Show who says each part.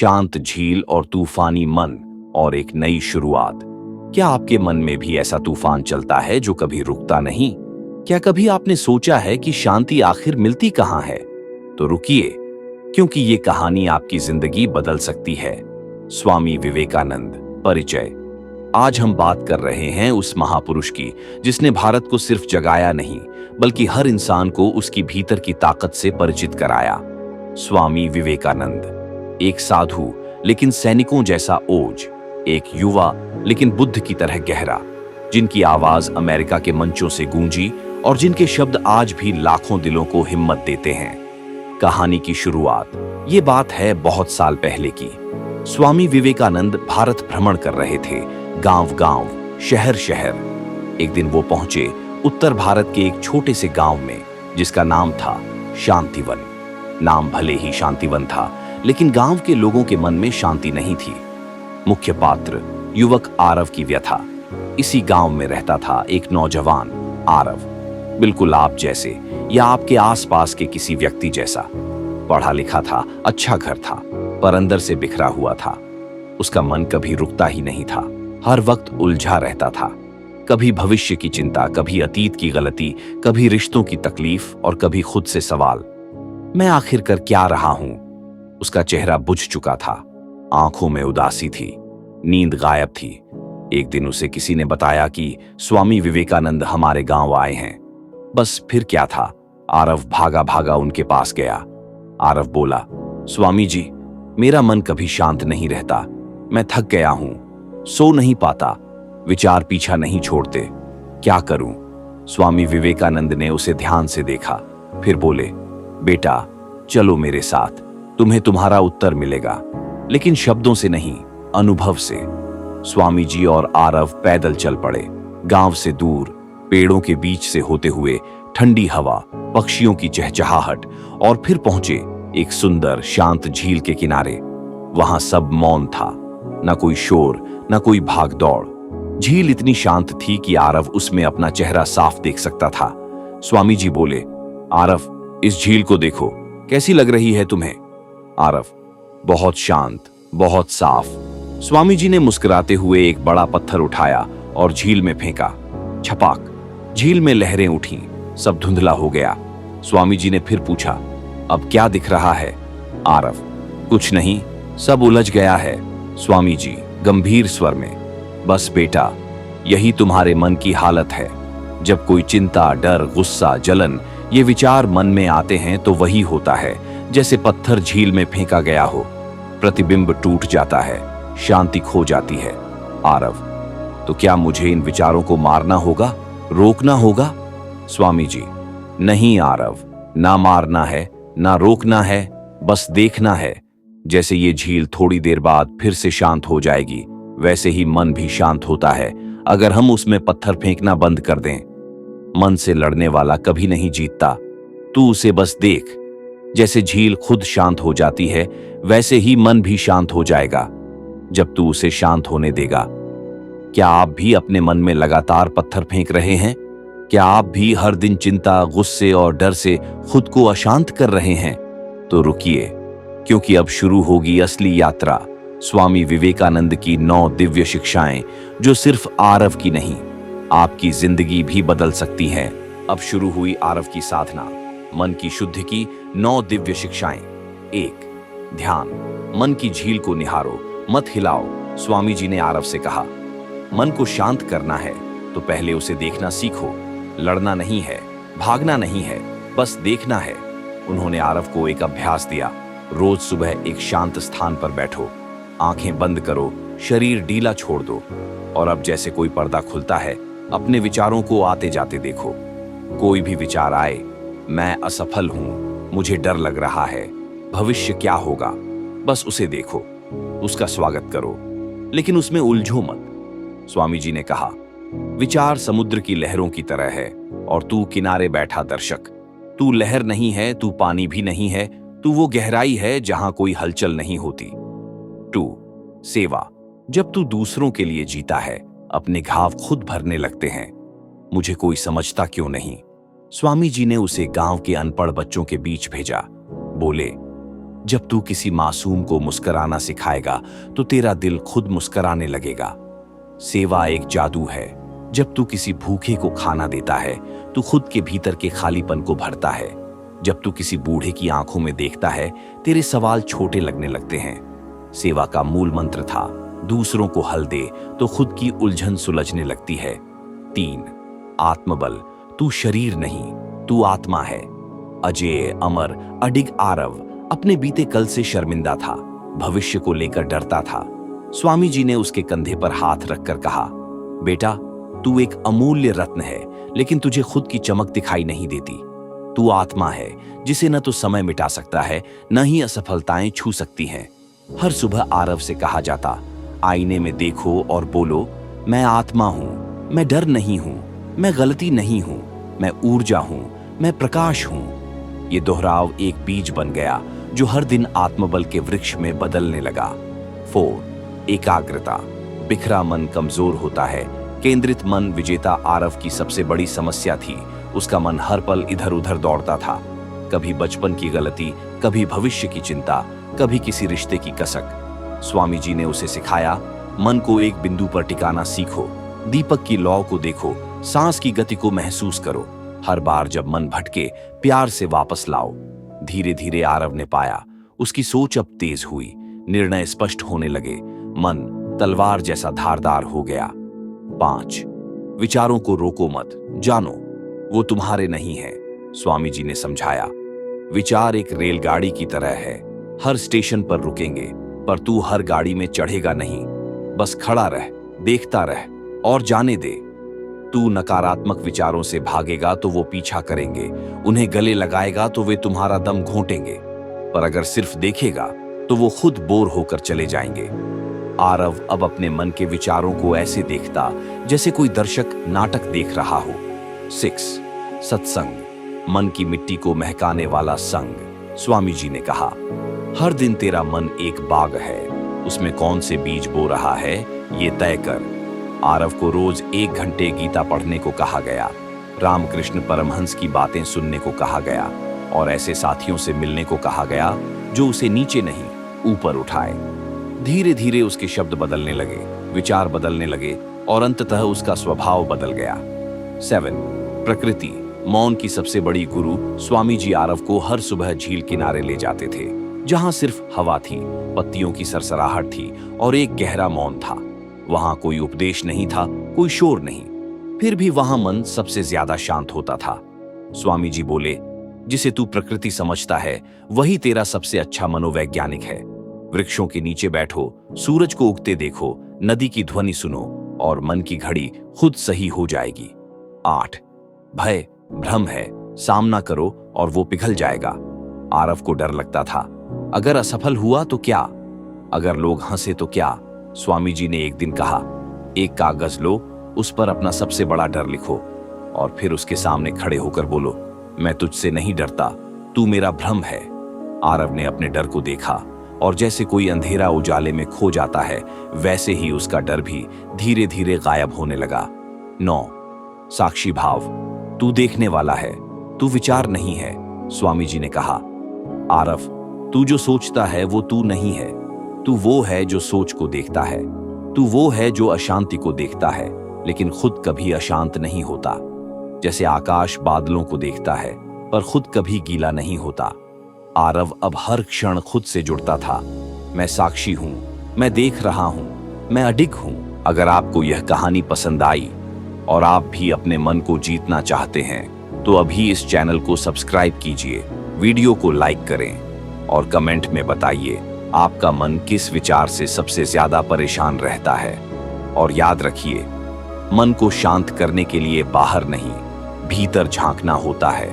Speaker 1: शांत झील और तूफानी मन और एक नई शुरुआत। क्या आपके मन में भी ऐसा तूफान चलता है जो कभी रुकता नहीं? क्या कभी आपने सोचा है कि शांति आखिर मिलती कहाँ है? तो रुकिए, क्योंकि ये कहानी आपकी जिंदगी बदल सकती है। स्वामी विवेकानंद परिचय। आज हम बात कर रहे हैं उस महापुरुष की जिसने भारत को सिर्फ जगाया नहीं, बल्कि हर इंसान को उसकी भीतर की ताकत से परिचित कराया। स्वामी विवेकानंद एक साधु लेकिन सैनिकों जैसा ओज, एक युवा लेकिन बुद्ध की तरह गहरा, जिनकी आवाज अमेरिका के मंचों से गूंजी और जिनके शब्द आज भी लाखों दिलों को हिम्मत देते हैं। कहानी की शुरुआत, ये बात है बहुत साल पहले की। स्वामी विवेकानंद भारत भ्रमण कर रहे थे, गांव-गांव, शहर-शहर। एक दिन वो पहुंचे उत्तर भारत के एक छोटे से गांव में, जिसका नाम था शांतिवन। नाम भले ही शांतिवन था, लेकिन गांव के लोगों के मन में शांति नहीं थी। मुख्य पात्र युवक आरव की व्यथा। इसी गांव में रहता था एक नौजवान आरव, बिल्कुल आप जैसे या आपके आसपास के किसी व्यक्ति जैसा। पढ़ा लिखा था, अच्छा घर था, पर अंदर से बिखरा हुआ था। उसका मन कभी रुकता ही नहीं था, हर वक्त उलझा रहता था। कभी भविष्य की चिंता, कभी अतीत की गलती, कभी रिश्तों की तकलीफ और कभी खुद से सवाल, मैं आखिर कर क्या रहा हूं? उसका चेहरा बुझ चुका था, आंखों में उदासी थी, नींद गायब थी। एक दिन उसे किसी ने बताया कि स्वामी विवेकानंद हमारे गांव आए हैं। बस फिर क्या था, आरव भागा भागा उनके पास गया। आरव बोला, स्वामी जी, मेरा मन कभी शांत नहीं रहता। मैं थक गया हूं, सो नहीं पाता, विचार पीछा नहीं छोड़ते, क्या करूं? स्वामी विवेकानंद ने उसे ध्यान से देखा, फिर बोले, बेटा चलो मेरे साथ, तुम्हें तुम्हारा उत्तर मिलेगा, लेकिन शब्दों से नहीं, अनुभव से। स्वामी जी और आरव पैदल चल पड़े, गांव से दूर, पेड़ों के बीच से होते हुए, ठंडी हवा, पक्षियों की चहचहाहट, और फिर पहुंचे एक सुंदर शांत झील के किनारे। वहां सब मौन था, न कोई शोर, न कोई भागदौड़। झील इतनी शांत थी कि आरव उसमें अपना चेहरा साफ देख सकता था। स्वामी जी बोले, आरव, इस झील को देखो, कैसी लग रही है तुम्हें? आरव, बहुत शांत, बहुत साफ। स्वामी जी ने मुस्कुराते हुए एक बड़ा पत्थर उठाया और झील में फेंका। छपाक, झील में लहरें उठीं, सब धुंधला हो गया। स्वामी जी ने फिर पूछा, अब क्या दिख रहा है? आरव, कुछ नहीं, सब उलझ गया है। स्वामी जी गंभीर स्वर में, बस बेटा, यही तुम्हारे मन की हालत है। जब कोई चिंता, डर, गुस्सा, जलन, ये विचार मन में आते हैं तो वही होता है जैसे पत्थर झील में फेंका गया हो। प्रतिबिंब टूट जाता है, शांति खो जाती है। आरव, तो क्या मुझे इन विचारों को मारना होगा, रोकना होगा? स्वामी जी, नहीं आरव, ना मारना है, ना रोकना है, बस देखना है। जैसे ये झील थोड़ी देर बाद फिर से शांत हो जाएगी, वैसे ही मन भी शांत होता है अगर हम उसमें पत्थर फेंकना बंद कर दें। मन से लड़ने वाला कभी नहीं जीतता, तू उसे बस देख। जैसे झील खुद शांत हो जाती है, वैसे ही मन भी शांत हो जाएगा जब तू उसे शांत होने देगा। क्या आप भी अपने मन में लगातार पत्थर फेंक रहे हैं? क्या आप भी हर दिन चिंता, गुस्से और डर से खुद को अशांत कर रहे हैं? तो रुकिए, क्योंकि अब शुरू होगी असली यात्रा। स्वामी विवेकानंद की 9 दिव्य शिक्षाएं, जो सिर्फ आरव की नहीं, आपकी जिंदगी भी बदल सकती हैं। अब शुरू हुई आरव की साधना, मन की शुद्धि की 9 दिव्य शिक्षाएं। 1. ध्यान, मन की झील को निहारो, मत हिलाओ। स्वामी जी ने आरव से कहा, मन को शांत करना है तो पहले उसे देखना सीखो। लड़ना नहीं है, भागना नहीं है, बस देखना है। उन्होंने आरव को एक अभ्यास दिया, रोज सुबह एक शांत स्थान पर बैठो, आंखें बंद करो, शरीर ढीला छोड़ दो, और अब जैसे कोई पर्दा खुलता है, अपने विचारों को आते जाते देखो। कोई भी विचार आए, मैं असफल हूं, मुझे डर लग रहा है, भविष्य क्या होगा, बस उसे देखो, उसका स्वागत करो, लेकिन उसमें उलझो मत। स्वामी जी ने कहा, विचार समुद्र की लहरों की तरह है और तू किनारे बैठा दर्शक। तू लहर नहीं है, तू पानी भी नहीं है, तू वो गहराई है जहां कोई हलचल नहीं होती। 2. सेवा, जब तू दूसरों के लिए जीता है, अपने घाव खुद भरने लगते हैं। मुझे कोई समझता क्यों नहीं? स्वामी जी ने उसे गांव के अनपढ़ बच्चों के बीच भेजा। बोले, जब तू किसी मासूम को मुस्कुराना सिखाएगा तो तेरा दिल खुद मुस्कुराने लगेगा। सेवा एक जादू है। जब तू किसी भूखे को खाना देता है तो खुद के भीतर के खालीपन को भरता है। जब तू किसी बूढ़े की आंखों में देखता है तेरे सवाल छोटे लगने लगते हैं। सेवा का मूल मंत्र था, दूसरों को हल दे तो खुद की उलझन सुलझने लगती है। 3. आत्मबल। तू शरीर नहीं, तू आत्मा है। अजय, अमर, अडिग आरव अपने बीते कल से शर्मिंदा था, भविष्य को लेकर डरता था। स्वामी जी ने उसके कंधे पर हाथ रखकर कहा, बेटा, तू एक अमूल्य रत्न है, लेकिन तुझे खुद की चमक दिखाई नहीं देती। तू आत्मा है जिसे न तो समय मिटा सकता है, न ही असफलताएं छू सकती हैं। हर सुबह आरव से कहा जाता, आईने में देखो और बोलो, मैं आत्मा हूं, मैं डर नहीं हूं, मैं गलती नहीं हूं, मैं ऊर्जा हूं, मैं प्रकाश हूं। ये दोहराव एक बीज बन गया जो हर दिन आत्मबल के वृक्ष में बदलने लगा। 4. एकाग्रता। बिखरा मन कमजोर होता है, केंद्रित मन विजेता आरव की सबसे बड़ी समस्या थी। उसका मन हर पल इधर उधर दौड़ता था, कभी बचपन की गलती, कभी भविष्य की चिंता, कभी किसी रिश्ते की कसक। स्वामी जी ने उसे सिखाया, मन को एक बिंदु पर टिकाना सीखो, दीपक की लौ को देखो, सांस की गति को महसूस करो। हर बार जब मन भटके प्यार से वापस लाओ। धीरे धीरे आरव ने पाया, उसकी सोच अब तेज हुई, निर्णय स्पष्ट होने लगे, मन तलवार जैसा धारदार हो गया। 5. विचारों को रोको मत, जानो वो तुम्हारे नहीं है। स्वामी जी ने समझाया, विचार एक रेलगाड़ी की तरह है, हर स्टेशन पर रुकेंगे, पर तू हर गाड़ी में चढ़ेगा नहीं। बस खड़ा रह, देखता रह और जाने दे। तू नकारात्मक विचारों से भागेगा तो वो पीछा करेंगे, उन्हें गले लगाएगा तो वे तुम्हारा दम घोंटेंगे, पर अगर सिर्फ देखेगा तो वो खुद बोर होकर चले जाएंगे। आरव अब अपने मन के विचारों को ऐसे देखता जैसे कोई दर्शक नाटक देख रहा हो। 6. सत्संग। मन की मिट्टी को महकाने वाला संग। स्वामी जी ने कहा, हर दिन तेरा मन एक बाग है, उसमें कौन से बीज बो रहा है ये तय कर। आरव को रोज 1 घंटे गीता पढ़ने को कहा गया, रामकृष्ण परमहंस की बातें सुनने को कहा गया और ऐसे साथियों से मिलने को कहा गया जो उसे नीचे नहीं ऊपर उठाए। धीरे धीरे उसके शब्द बदलने लगे, विचार बदलने लगे और अंततः उसका स्वभाव बदल गया। 7. प्रकृति। मौन की सबसे बड़ी गुरु स्वामी जी आरव को हर सुबह झील किनारे ले जाते थे, जहां सिर्फ हवा थी, पत्तियों की सरसराहट थी और एक गहरा मौन था। वहां कोई उपदेश नहीं था, कोई शोर नहीं, फिर भी वहां मन सबसे ज्यादा शांत होता था। स्वामी जी बोले, जिसे तू प्रकृति समझता है वही तेरा सबसे अच्छा मनोवैज्ञानिक है। वृक्षों के नीचे बैठो, सूरज को उगते देखो, नदी की ध्वनि सुनो और मन की घड़ी खुद सही हो जाएगी। 8. भय। भ्रम है, सामना करो और वो पिघल जाएगा। आरव को डर लगता था, अगर असफल हुआ तो क्या, अगर लोग हंसे तो क्या। स्वामी जी ने एक दिन कहा, एक कागज लो, उस पर अपना सबसे बड़ा डर लिखो और फिर उसके सामने खड़े होकर बोलो, मैं तुझसे नहीं डरता, तू मेरा भ्रम है। आरव ने अपने डर को देखा और जैसे कोई अंधेरा उजाले में खो जाता है, वैसे ही उसका डर भी धीरे धीरे गायब होने लगा। 9. साक्षी भाव। तू देखने वाला है, तू विचार नहीं है। स्वामी जी ने कहा, आरव, तू जो सोचता है वो तू नहीं है, तू वो है जो सोच को देखता है, तू वो है जो अशांति को देखता है लेकिन खुद कभी अशांत नहीं होता। जैसे आकाश बादलों को देखता है पर खुद कभी गीला नहीं होता। आरव अब हर क्षण खुद से जुड़ता था, मैं साक्षी हूं, मैं देख रहा हूं, मैं अडिग हूं। अगर आपको यह कहानी पसंद आई और आप भी अपने मन को जीतना चाहते हैं तो अभी इस चैनल को सब्सक्राइब कीजिए, वीडियो को लाइक करें और कमेंट में बताइए आपका मन किस विचार से सबसे ज्यादा परेशान रहता है। और याद रखिए, मन को शांत करने के लिए बाहर नहीं, भीतर झांकना होता है।